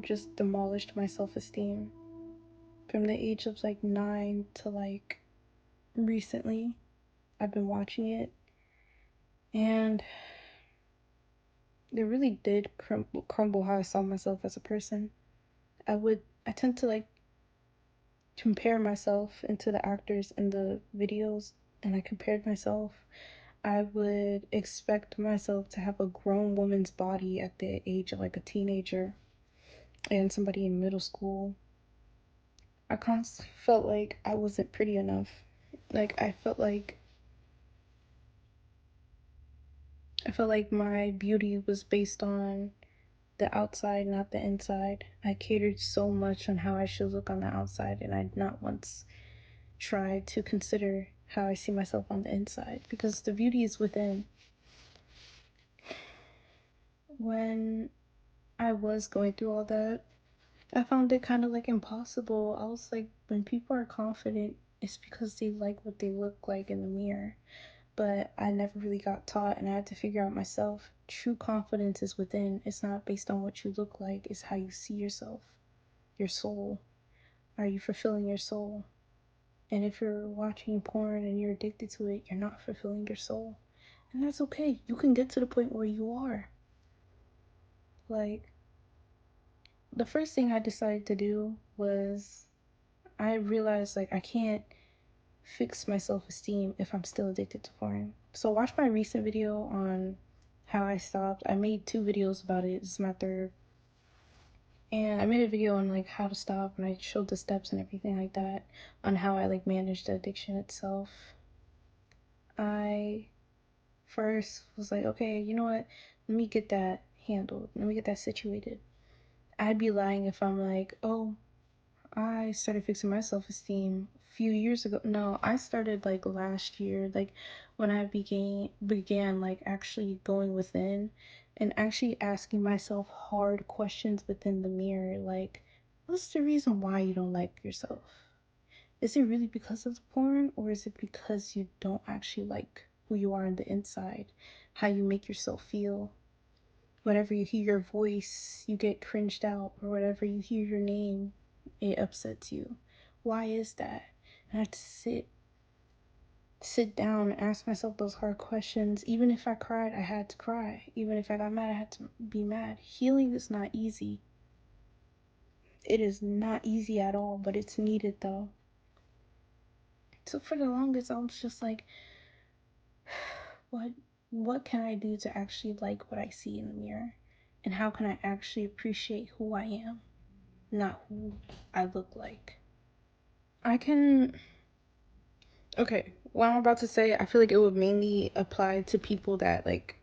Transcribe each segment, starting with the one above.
just demolished my self-esteem from the age of like 9 to like recently. I've been watching it, and it really did crumble how I saw myself as a person. I tend to like compare myself into the actors in the videos, and I compared myself. I would expect myself to have a grown woman's body at the age of like a teenager and somebody in middle school. I constantly felt like I wasn't pretty enough. Like I felt like my beauty was based on the outside, not the inside. I catered so much on how I should look on the outside, and I did not once try to consider how I see myself on the inside, because the beauty is within. When I was going through all that, I found it kind of like impossible. I was like, when people are confident, it's because they like what they look like in the mirror. But I never really got taught, and I had to figure out myself. True confidence is within. It's not based on what you look like, it's how you see yourself, your soul. Are you fulfilling your soul? And if you're watching porn and you're addicted to it, you're not fulfilling your soul. And that's okay. You can get to the point where you are. Like, the first thing I decided to do was I realized like I can't fix my self-esteem if I'm still addicted to porn. So watch my recent video on how I stopped. I made 2 videos about it. This is my third. And I made a video on like how to stop, and I showed the steps and everything like that on how I like managed the addiction itself. I first was like, okay, you know what? Let me get that handled. Let me get that situated. I'd be lying if I'm like, oh, I started fixing my self-esteem a few years ago. No, I started like last year, like when I began like actually going within and actually asking myself hard questions within the mirror, like, what's the reason why you don't like yourself? Is it really because of the porn, or is it because you don't actually like who you are on the inside, how you make yourself feel? Whenever you hear your voice, you get cringed out, or whenever you hear your name, it upsets you. Why is that? And I had to sit down and ask myself those hard questions. Even if I cried, I had to cry. Even if I got mad, I had to be mad. Healing is not easy. It is not easy at all, but it's needed though. So for the longest, I was just like, what what can I do to actually like what I see in the mirror? And how can I actually appreciate who I am, not who I look like? I can Okay, what I'm about to say, I feel like it would mainly apply to people that like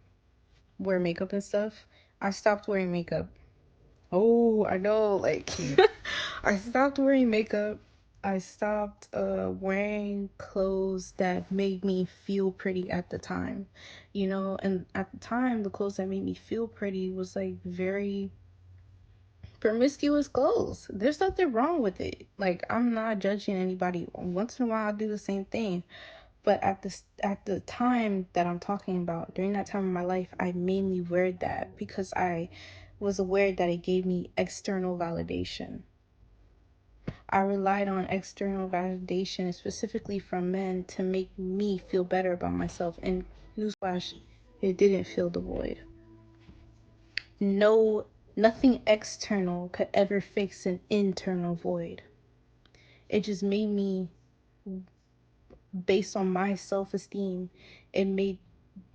wear makeup and stuff. I stopped wearing makeup. Oh, I know, like I stopped wearing makeup. I stopped wearing clothes that made me feel pretty at the time. And at the time the clothes that made me feel pretty was like very promiscuous clothes. There's nothing wrong with it. Like, I'm not judging anybody. Once in a while I do the same thing. But at the time that I'm talking about, during that time in my life, I mainly wear that because I was aware that it gave me external validation. I relied on external validation, specifically from men, to make me feel better about myself. And newsflash, it didn't fill the void. No, nothing external could ever fix an internal void. It just made me, based on my self-esteem, it made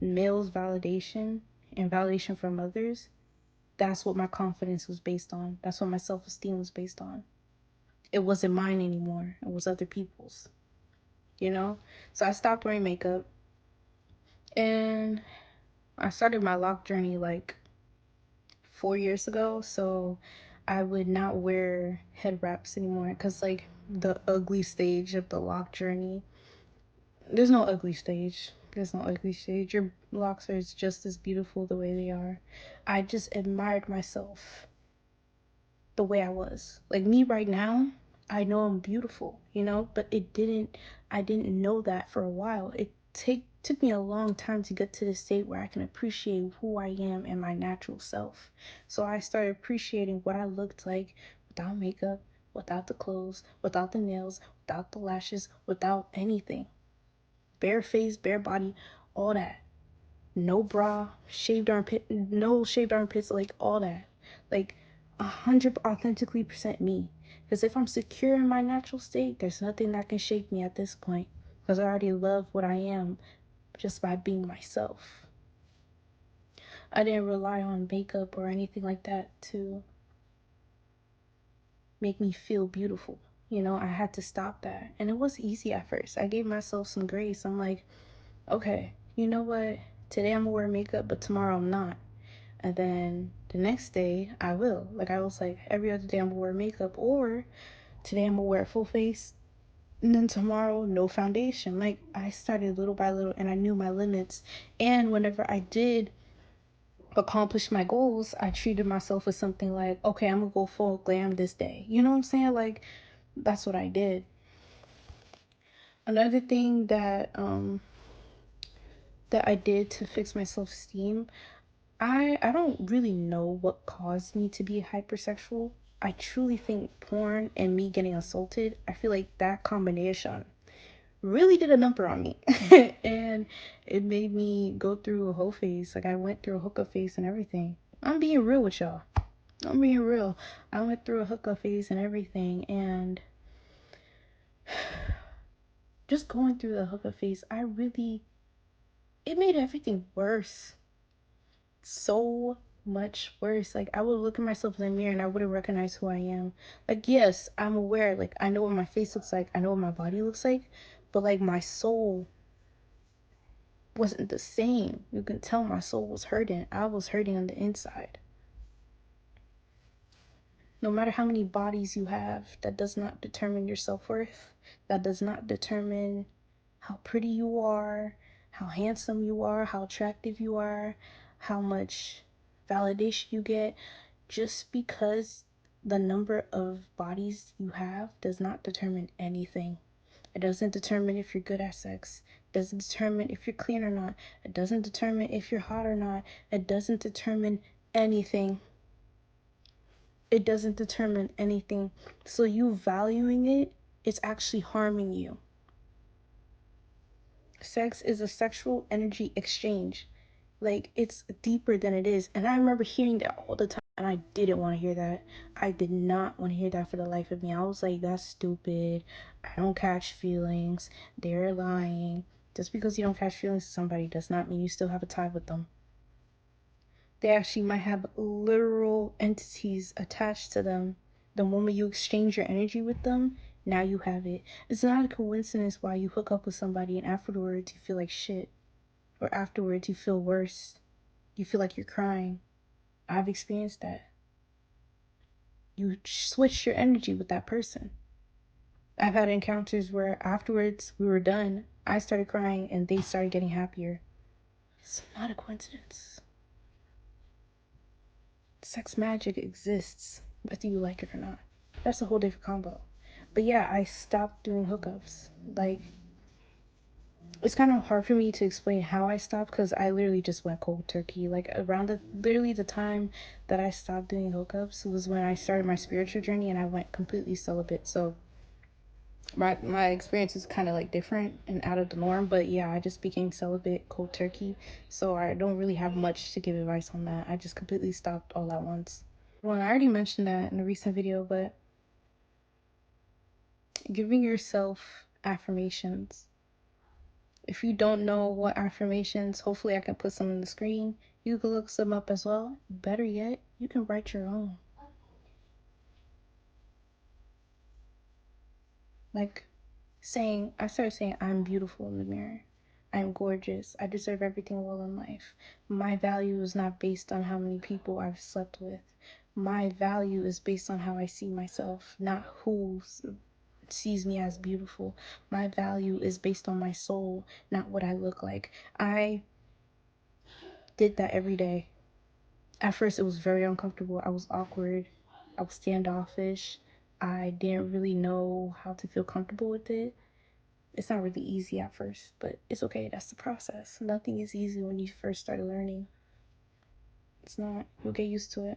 males validation and validation from others. That's what my confidence was based on. That's what my self-esteem was based on. It wasn't mine anymore. It was other people's, you know? So I stopped wearing makeup, and I started my lock journey like 4 years ago. So I would not wear head wraps anymore, because like the ugly stage of the lock journey, there's no ugly stage. There's no ugly stage. Your locks are just as beautiful the way they are. I just admired myself the way I was. Like me right now, I know I'm beautiful, but I didn't know that for a while. took me a long time to get to the state where I can appreciate who I am and my natural self. So I started appreciating what I looked like without makeup, without the clothes, without the nails, without the lashes, without anything. Bare face, bare body, all that. No bra, shaved armpit, no shaved armpits, like all that. Like 100 authentically percent me. Because if I'm secure in my natural state, there's nothing that can shake me at this point. Because I already love what I am just by being myself. I didn't rely on makeup or anything like that to make me feel beautiful. You know, I had to stop that. And it was easy at first. I gave myself some grace. I'm like, okay, you know what? Today I'm gonna wear makeup, but tomorrow I'm not. And then the next day I will. Like I was like, every other day I'm gonna wear makeup, or today I'm gonna wear a full face, and then tomorrow no foundation. Like I started little by little, and I knew my limits. And whenever I did accomplish my goals, I treated myself as something like, okay, I'm gonna go full glam this day. You know what I'm saying? Like that's what I did. Another thing that I did to fix my self-esteem, I don't really know what caused me to be hypersexual. I truly think porn and me getting assaulted, I feel like that combination really did a number on me. And it made me go through a whole phase. Like I went through a hookup phase and everything. I'm being real with y'all. I'm being real. I went through a hookup phase and everything, and just going through the hookup phase, it made everything worse. So much worse. Like I would look at myself in the mirror and I wouldn't recognize who I am. Like yes, I'm aware, like I know what my face looks like, I know what my body looks like, but like my soul wasn't the same. You can tell my soul was hurting. I was hurting on the inside. No matter how many bodies you have, that does not determine your self-worth. That does not determine how pretty you are, how handsome you are, how attractive you are, how much validation you get. Just because the number of bodies you have does not determine anything. It doesn't determine if you're good at sex. It doesn't determine if you're clean or not. It doesn't determine if you're hot or not. It doesn't determine anything. It doesn't determine anything. So you valuing it, it's actually harming you. Sex is a sexual energy exchange. Like it's deeper than it is. And I remember hearing that all the time, and I didn't want to hear that. I did not want to hear that for the life of me. I was like, that's stupid. I don't catch feelings. They're lying. Just because you don't catch feelings to somebody does not mean you still have a tie with them. They actually might have literal entities attached to them. The moment you exchange your energy with them, now you have it. It's not a coincidence why you hook up with somebody and afterwards you feel like shit. Or afterwards you feel worse. You feel like you're crying. I've experienced that. You switch your energy with that person. I've had encounters where afterwards we were done, I started crying and they started getting happier. It's not a coincidence. Sex magic exists, whether you like it or not. That's a whole different combo. But yeah, I stopped doing hookups. Like, it's kind of hard for me to explain how I stopped because I literally just went cold turkey. Like, around literally the time that I stopped doing hookups was when I started my spiritual journey and I went completely celibate. So, my experience is kind of like different and out of the norm, but yeah, I just became celibate cold turkey, so I don't really have much to give advice on that. I just completely stopped all at once. Well, I already mentioned that in a recent video, but giving yourself affirmations. If you don't know what affirmations, hopefully I can put some on the screen. You can look some up as well. Better yet, you can write your own. Like I started saying, I'm beautiful in the mirror. I'm gorgeous. I deserve everything well in life. My value is not based on how many people I've slept with. My value is based on how I see myself, not who sees me as beautiful. My value is based on my soul, not what I look like. I did that every day. At first, it was very uncomfortable. I was awkward. I was standoffish. I didn't really know how to feel comfortable with it. it's not really easy at first, but it's okay. That's the process. Nothing is easy when you first start learning. It's not. You'll get used to it.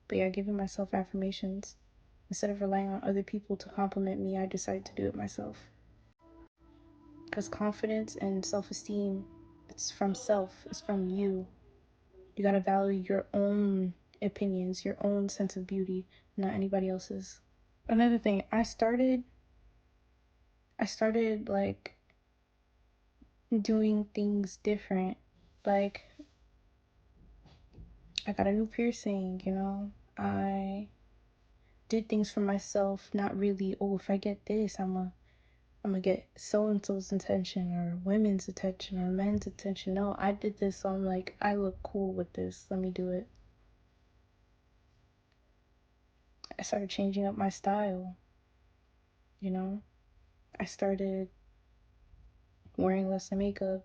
But yeah, giving myself affirmations. Instead of relying on other people to compliment me, I decided to do it myself. Because confidence and self-esteem, it's from self. It's from you. You gotta value your own opinions, your own sense of beauty, not anybody else's. Another thing, I started like doing things different. Like I got a new piercing, I did things for myself, not really, oh, if I get this, I'm gonna get so and so's attention or women's attention or men's attention. No, I did this, so I'm like, I look cool with this. Let me do it. I started changing up my style, you know? I started wearing less makeup.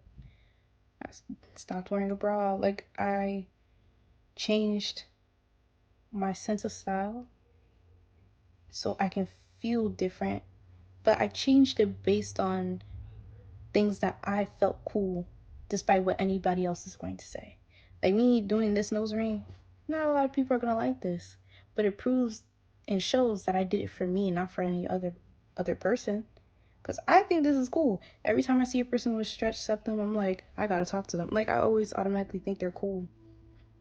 I stopped wearing a bra. Like, I changed my sense of style so I can feel different. But I changed it based on things that I felt cool, despite what anybody else is going to say. Like me doing this nose ring, not a lot of people are gonna like this, but it proves and shows that I did it for me, not for any other person. Cause I think this is cool. Every time I see a person with stretched septum, I'm like, I gotta talk to them. Like I always automatically think they're cool.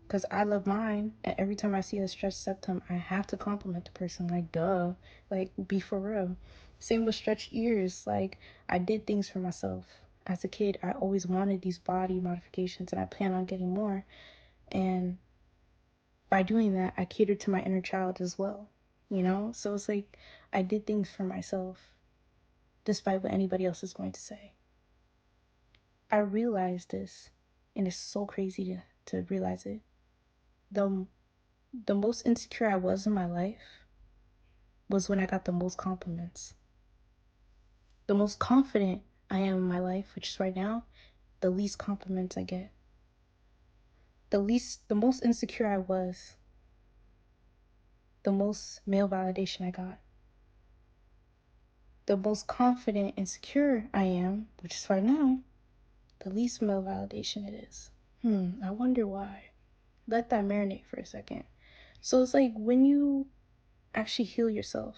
Cause I love mine, and every time I see a stretched septum, I have to compliment the person. Like, duh, like be for real. Same with stretched ears. Like, I did things for myself. As a kid, I always wanted these body modifications, and I plan on getting more. And by doing that, I catered to my inner child as well. So it's like I did things for myself, despite what anybody else is going to say. I realized this, and it's so crazy to realize it. The the most insecure I was in my life was when I got the most compliments. The most confident I am in my life, which is right now, the least compliments I get. The most insecure I was, the most male validation I got. The most confident and secure I am, which is right now, the least male validation it is. I wonder why. Let that marinate for a second. So it's like when you actually heal yourself,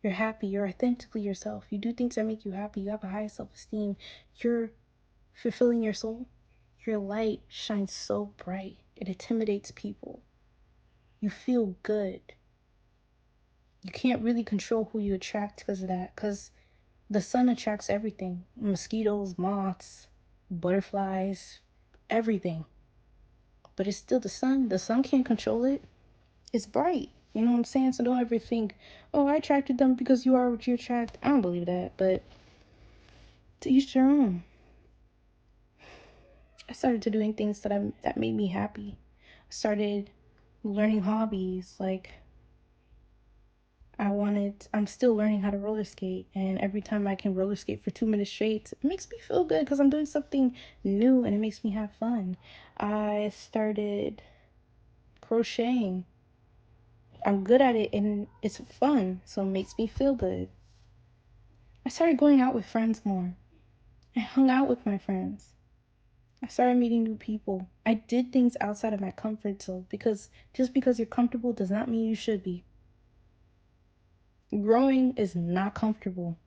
you're happy, you're authentically yourself, you do things that make you happy, you have a high self-esteem, you're fulfilling your soul, your light shines so bright, it intimidates people. You feel good. You can't really control who you attract because of that, because the sun attracts everything. Mosquitoes, moths, butterflies, everything. But it's still the sun. The sun can't control it. It's bright. You know what I'm saying? So don't ever think, oh, I attracted them because you are what you attract. I don't believe that, but to each their own. I started to doing things that made me happy. I started learning hobbies. Like I'm still learning how to roller skate, and every time I can roller skate for 2 minutes straight, it makes me feel good because I'm doing something new and it makes me have fun. I started crocheting. I'm good at it and it's fun, so it makes me feel good. I started going out with friends more. I hung out with my friends. I started meeting new people. I did things outside of my comfort zone because just because you're comfortable does not mean you should be. Growing is not comfortable.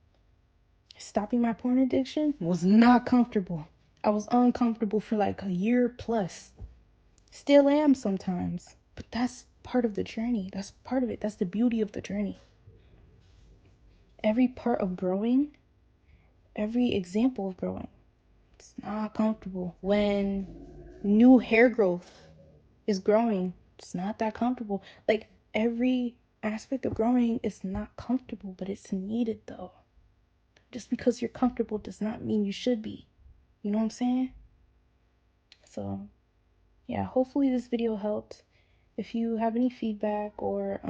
Stopping my porn addiction was not comfortable. I was uncomfortable for like a year plus. Still am sometimes. But that's part of the journey. That's part of it. That's the beauty of the journey. Every part of growing, every example of growing, it's not comfortable. When new hair growth is growing, it's not that comfortable. Like every aspect of growing is not comfortable, but it's needed though. Just because you're comfortable does not mean you should be. You know what I'm saying? So yeah, hopefully this video helped. If you have any feedback or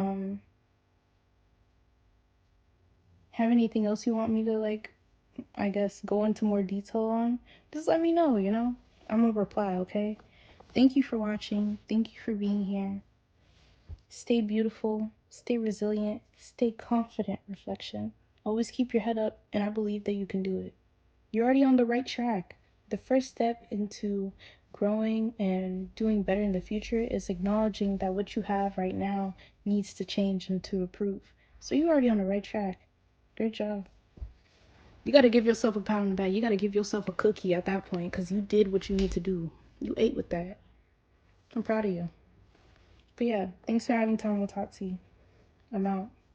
have anything else you want me to like, I guess, go into more detail on, just let me know, I'm gonna reply, okay? Thank you for watching. Thank you for being here. Stay beautiful, stay resilient, stay confident, reflection. Always keep your head up, and I believe that you can do it. You're already on the right track. The first step into growing and doing better in the future is acknowledging that what you have right now needs to change and to improve. So you're already on the right track. Great job. You got to give yourself a pat on the back. You got to give yourself a cookie at that point because you did what you need to do. You ate with that. I'm proud of you. But yeah, thanks for having time with Tati. I'm out.